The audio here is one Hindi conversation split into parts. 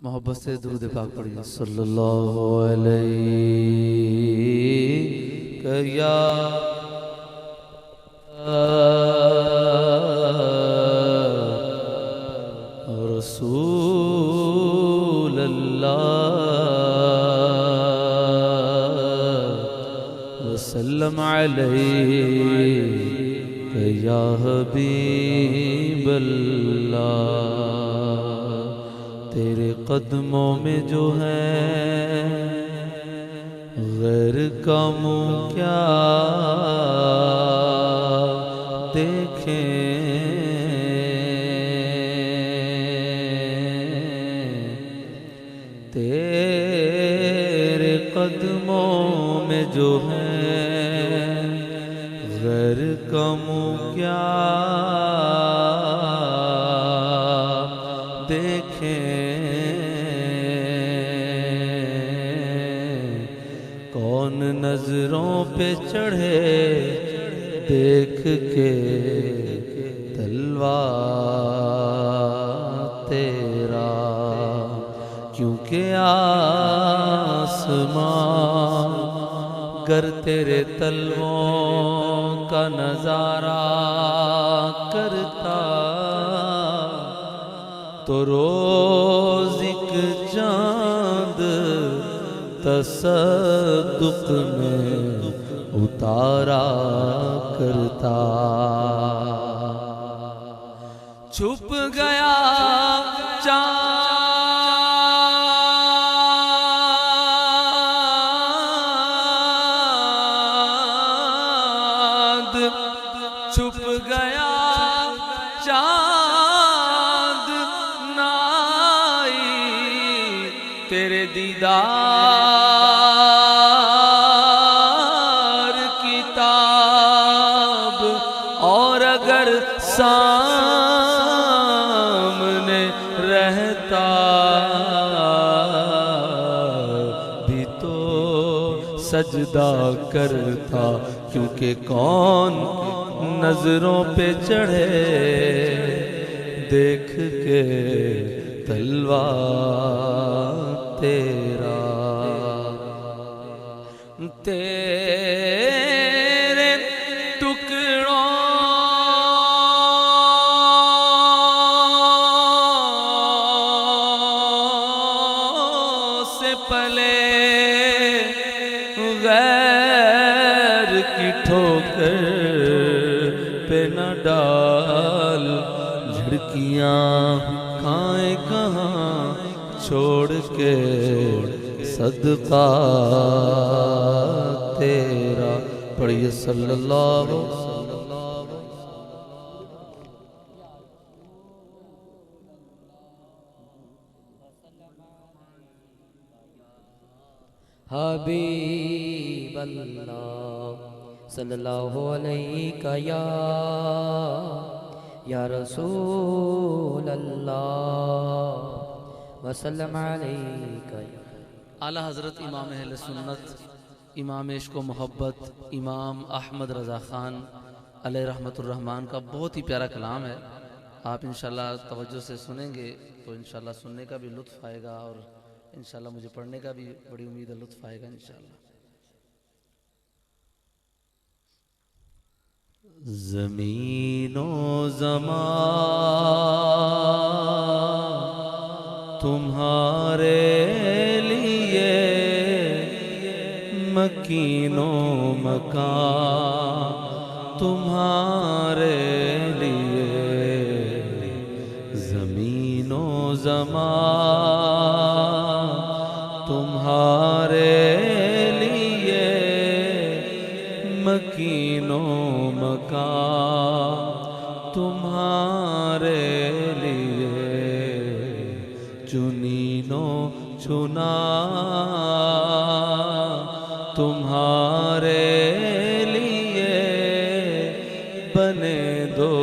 मोहब्बत से दुरूद पाक पढ़िए सल्लल्लाहु अलैहि या रसूल अल्लाह वसल्लम अलैहि या हबीब अल्लाह। तेरे कदमों में जो है गैर का मुँह क्या देखें, तेरे कदमों में जो है गैर का मुँह क्या देखें। कौन नजरों पे चढ़े देख के तलवा तेरा, क्योंकि आसमां गर तेरे तलवों का नजारा करता तो रोज एक चांद तसद्दुक में उतारा करता। छुप गया चांद, छुप गया चांद नाई तेरे दीदार की ताब, और अगर सामने रहता भी तो सजदा करता, क्योंकि कौन नजरों पे चढ़े देख के तलवा तेरा। तेरे टुकड़ों से पले गैर की ठोकर पे न डाल, झिड़कियां खाए कहाँ छोड़ के सदका तेरा। पढ़िए सल्लल्लाहु हबीब अल्लाह सल्लल्लाहु अलैहि या रसूल अल्लाह वसल्लम अलैका। आला हज़रत इमाम अहले सुन्नत इमाम इश्क़ व मोहब्बत इमाम अहमद रज़ा ख़ान अलैहि रहमतुर रहमान का बहुत ही प्यारा कलाम है। आप इंशाल्लाह तवज्जो से सुनेंगे तो इंशाल्लाह सुनने का भी लुत्फ़ आएगा और इंशाल्लाह मुझे पढ़ने का भी बड़ी उम्मीद है लुत्फ़ आएगा इंशाल्लाह। ज़मीनो ज़मान तुम्हारे लिए, मकीनो मकान तुम्हारे लिए, ज़मीनो ज़मान तुम्हारे लिए, मकीनो मकान तुम्हारे लिए, चुनीनो चुना तुम्हारे लिए, बने दो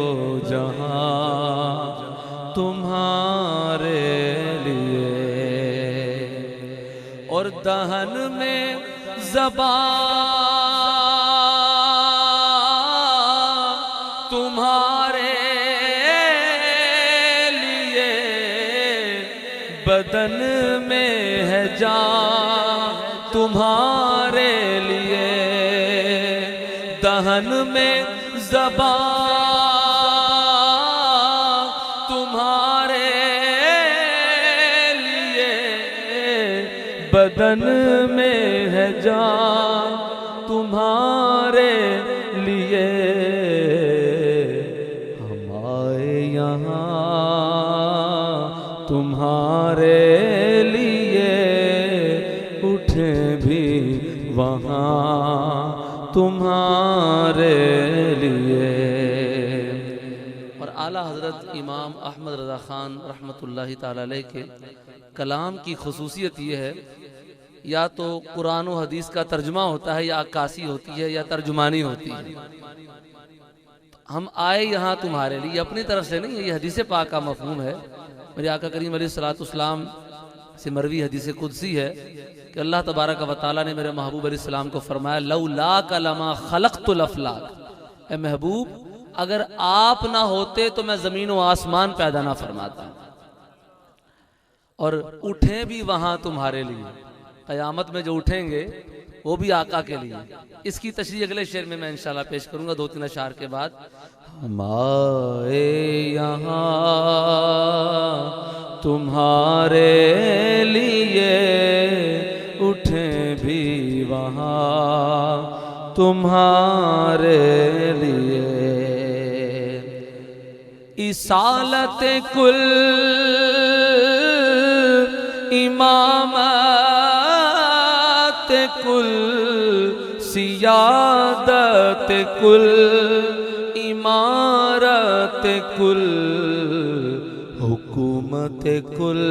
जहां तुम्हारे लिए, और दहन में ज़बान तुम्हारे लिए, बदन में है जान तुम्हारे लिए, दहन में ज़बान तुम्हारे लिए, बदन में है जान तुम्हारे लिए। हम आए यहाँ तुम्हारे लिए, उठे भी वहाँ तुम्हारे लिए। और आला हज़रत इमाम अहमद रज़ा ख़ान रहमतुल्लाहि ताला अलैह के कलाम की खुसूसियत ये है, या तो कुरान और हदीस का तर्जुमा होता है, या अक्कासी होती है, या तर्जुमानी होती है। हम आए यहाँ तुम्हारे लिए, अपनी तरफ से नहीं है, ये हदीस पाक का मफ़हूम है। मेरे आका करीम अलैहिस्सलाम से मरवी हदीस कुदसी है कि अल्लाह तबारक व तआला ने मेरे महबूब अलैहिस्सलाम को फरमाया, लौलाक लमा खलक़तुल अफ़लाक, ए महबूब अगर आप ना होते तो मैं ज़मीन व आसमान पैदा ना फरमाता। और उठे भी वहाँ तुम्हारे लिए, क़यामत में जो उठेंगे वो भी आका के लिए। इसकी तशरीह अगले शेर में मैं इंशाल्लाह पेश करूंगा 2-3 अशार के बाद। हम आए यहाँ तुम्हारे लिए, उठे भी वहाँ तुम्हारे लिए। इसालत कुल इमामत कुल, सियादत कुल, इमारत कुल, हुकूमत कुल,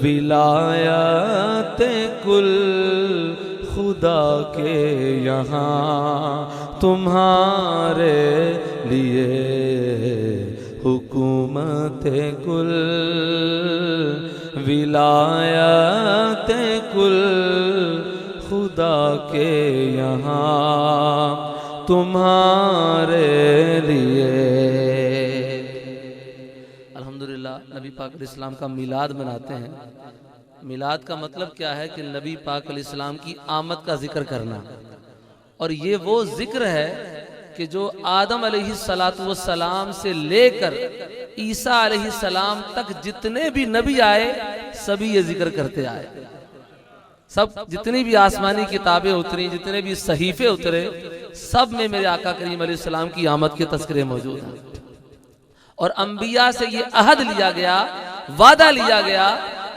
विलायत कुल, खुदा के यहाँ तुम्हारे लिए। हुकूमत कुल, विलायत कुल, खुदा के यहाँ तुम्हारे लिए। अल्हम्दुलिल्लाह नबी पाक अलैहिस्सलाम का मिलाद मनाते हैं। मिलाद का मतलब क्या है कि नबी पाक अलैहिस्सलाम की आमद का जिक्र करना। और ये वो जिक्र है कि जो आदम अलैहिस्सलाम से लेकर ईसा अलैहिस्सलाम तक जितने भी नबी आए सभी ये जिक्र करते आए। सब जितनी भी आसमानी किताबें उतरी, जितने भी सहीफे उतरे, सब में मेरे आका करीम अलैहिस्सलाम की आमद के तस्करे मौजूद हैं। और अंबिया से ये अहद लिया गया, वादा लिया गया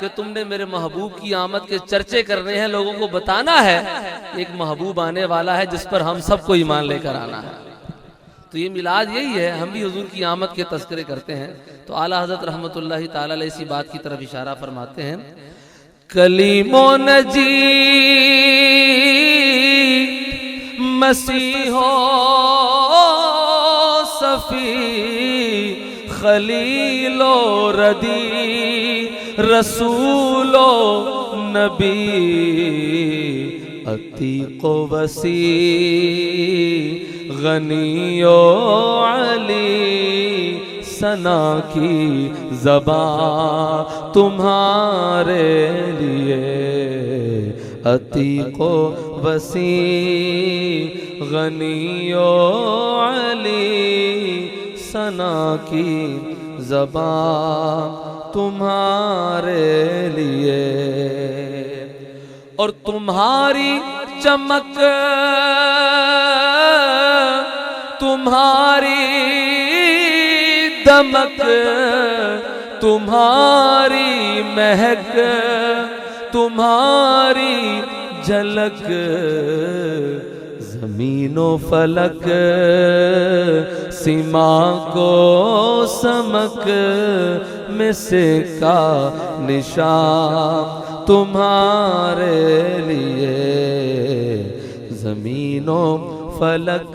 कि तुमने मेरे महबूब की आमद के चर्चे करने हैं, लोगों को बताना है एक महबूब आने वाला है जिस पर हम सबको ईमान लेकर आना है। तो ये मिलाद यही है, हम भी हुजूर की आमद के तस्करे करते हैं। तो आला हज़रत रहमतुल्लाहि ताला अलैह इसी बात की तरफ इशारा फरमाते हैं, कलीमो नजी मसीहो सफी, खलीलो रदी, रसूलो नबी, अतीको वसी, गनियो अली, सना की ज़बान तुम्हारे लिए। अतीको वसी, गनियो अली, सना की ज़बान तुम्हारे लिए। और तुम्हारी चमक, तुम्हारी दमक, तुम्हारी महक, तुम्हारी झलक, ज़मीनो फलक सीमा को समक में से का निशान तुम्हारे लिए। ज़मीनो फलक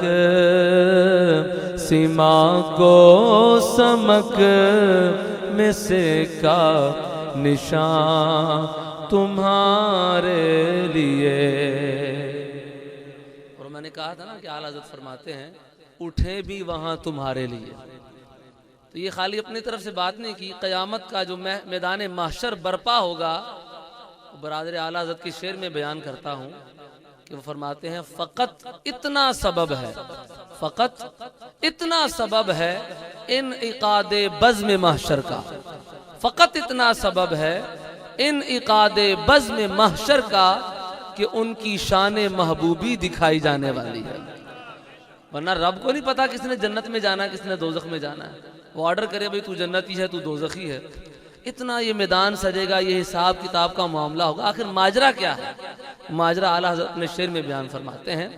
सीमा को समक में से का निशान तुम्हारे लिए। और मैंने कहा था ना कि आला हज़रत फरमाते हैं उठे भी वहाँ तुम्हारे लिए। तो ये खाली अपनी तरफ से बात नहीं की, क़यामत का जो मैदान महशर बर्पा होगा, बरादर आला हज़रत के शेर में बयान करता हूँ कि वो फरमाते हैं फ़कत इतना सबब है, फ़कत इतना सबब है इन इक़ादे बज़्म महशर का, फ़कत इतना सबब है इन इक़ादे बज़्म महशर का कि उनकी शान महबूबी दिखाई जाने वाली है। वरना रब को नहीं पता किसने जन्नत में जाना है, किसने दोज़ख में जाना है। वो ऑर्डर करे भाई तू जन्नती है, तू दोज़खी है, इतना ये मैदान सजेगा, ये हिसाब किताब का मामला होगा। आखिर माजरा क्या है? माजरा आला हज़रत अपने शेर में बयान फरमाते हैं।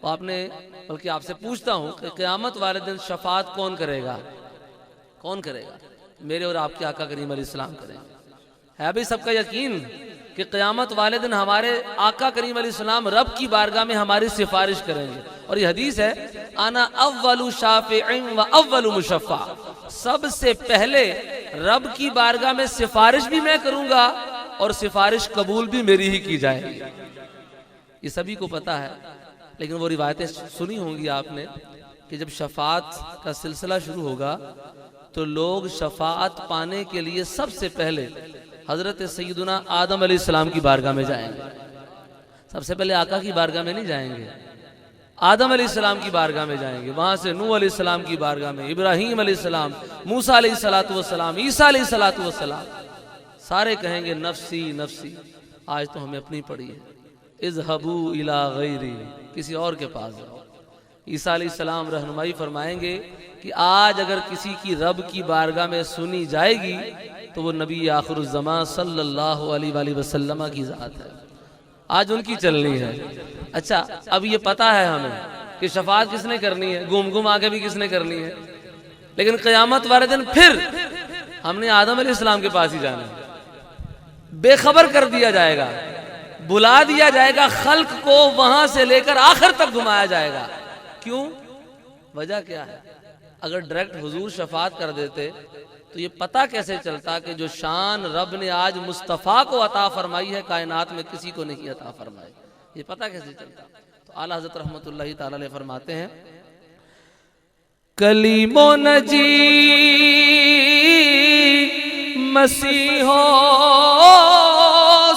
और आपने, बल्कि आपसे पूछता हूँ कि क़यामत वाले दिन शफाअत कौन करेगा? कौन करेगा? मेरे और आपके आका करीम अलैहिस्सलाम करेंगे। है भाई सबका यकीन कि क़यामत वाले दिन हमारे आका करीम अलैहिस्सलाम रब की बारगाह में हमारी सिफारिश करेंगे। और ये हदीस है, आना अव्वलु शाफ़िईन व अव्वलु मुशफ़्फ़ा, सबसे पहले रब की बारगाह में सिफारिश भी मैं करूंगा और सिफारिश कबूल भी मेरी ही की जाएगी। ये सभी को पता है, लेकिन वो रिवायतें सुनी होंगी आपने कि जब शफाअत का सिलसिला शुरू होगा तो लोग शफाअत पाने के लिए सबसे पहले हजरत सैयदुना आदम अलैहिस्सलाम की बारगाह में जाएंगे। सबसे पहले आका की बारगाह में नहीं जाएंगे, आदम अलैहिस्सलाम की बारगाह में जाएंगे। वहां से नूह अलैहिस्सलाम की बारगाह में, इब्राहीम अलैहिस्सलाम, मूसा अलैहिस्सलातु वस्सलाम, ईसा अलैहिस्सलातु वस्सलाम, सारे कहेंगे नफ्सी नफ्सी। आज तो हमें अपनी पड़ी है, इज़हबू इला गैरी, किसी और के पास जाओ। ईसा अलैहिस्सलाम रहनुमाई फरमाएंगे कि आज अगर किसी की रब की बारगाह में सुनी जाएगी तो वो नबी आखिरुज़्ज़मान सल्लल्लाहु अलैहि वसल्लम की ज़ात है, आज उनकी चलनी है। अच्छा, अब ये पता है हमें कि शफाअत किसने करनी है, घूम घूम आके भी किसने करनी है, लेकिन क़यामत वाले दिन फिर हमने आदम अलैहिस्सलाम के पास ही जाना है। बेखबर कर दिया जाएगा, बुला दिया जाएगा, खल्क को वहां से लेकर आखिर तक घुमाया जाएगा। क्यों? वजह क्या है? अगर डायरेक्ट हुजूर शफाअत कर देते तो ये पता कैसे चलता कि जो शान रब ने आज मुस्तफ़ा को अता फरमाई है कायनात में किसी को नहीं अता फरमाई, ये पता कैसे चलता? तो आला हज़रत रहमतुल्लाहि तआला अलैह फरमाते हैं, कलीमो नजी मसीहो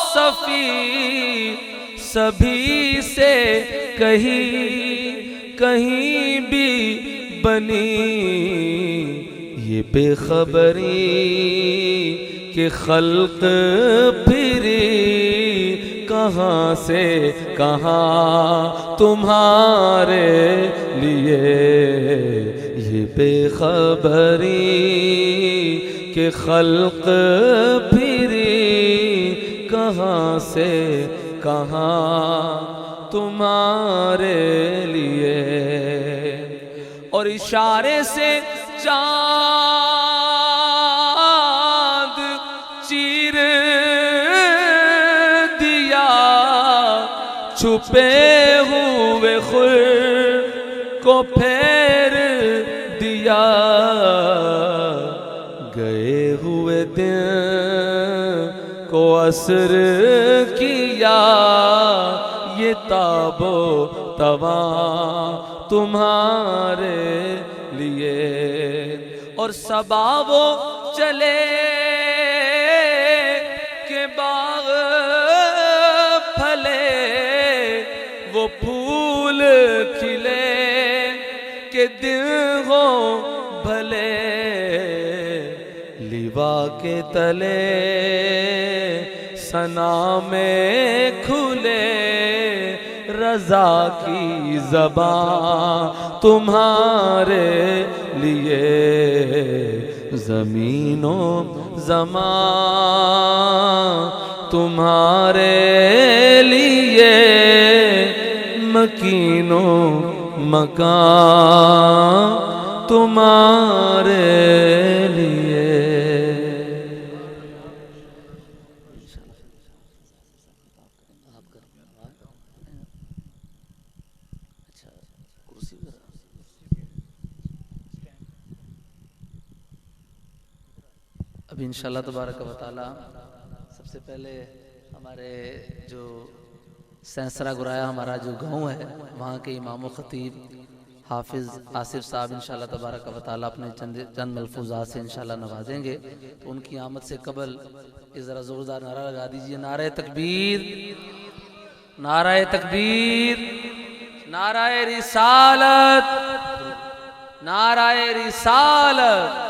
सफी सभी से कहीं भी बनी, ये बेखबरी के खल्क फिरी कहाँ से कहाँ तुम्हारे लिए, ये बेखबरी के खल्क फिरी कहाँ से कहाँ तुम्हारे लिए। और इशारे से चाँद चीर दिया, छुपे हुए खुद को फेर दिया, गए हुए दिन को असर किया, ये ताबो तवा तुम्हारे लिए। और सबाबो चले के बाग फले, वो फूल खिले के दिन हो भले, लिवा के तले सना में खुले, रज़ा की ज़बान तुम्हारे लिए, ज़मीनों ज़मान तुम्हारे लिए, मकीनों मकान तुम्हारे लिए। अब इंशाअल्लाह तबारक व तआला सबसे पहले हमारे जो सैंसरा गुराया हमारा जो गांव है, वहाँ के इमाम व खतीब हाफिज़ आसिफ साहब इंशाल्लाह तबारक व तआला अपने चंद मलफूजात से इंशाल्लाह नवाजेंगे। तो उनकी आमद से कबल इस ज़रा ज़ोरदार नारा लगा दीजिए, नारे तकबीर, नारे तकबीर, नारे रिसालत, नारे रिसालत।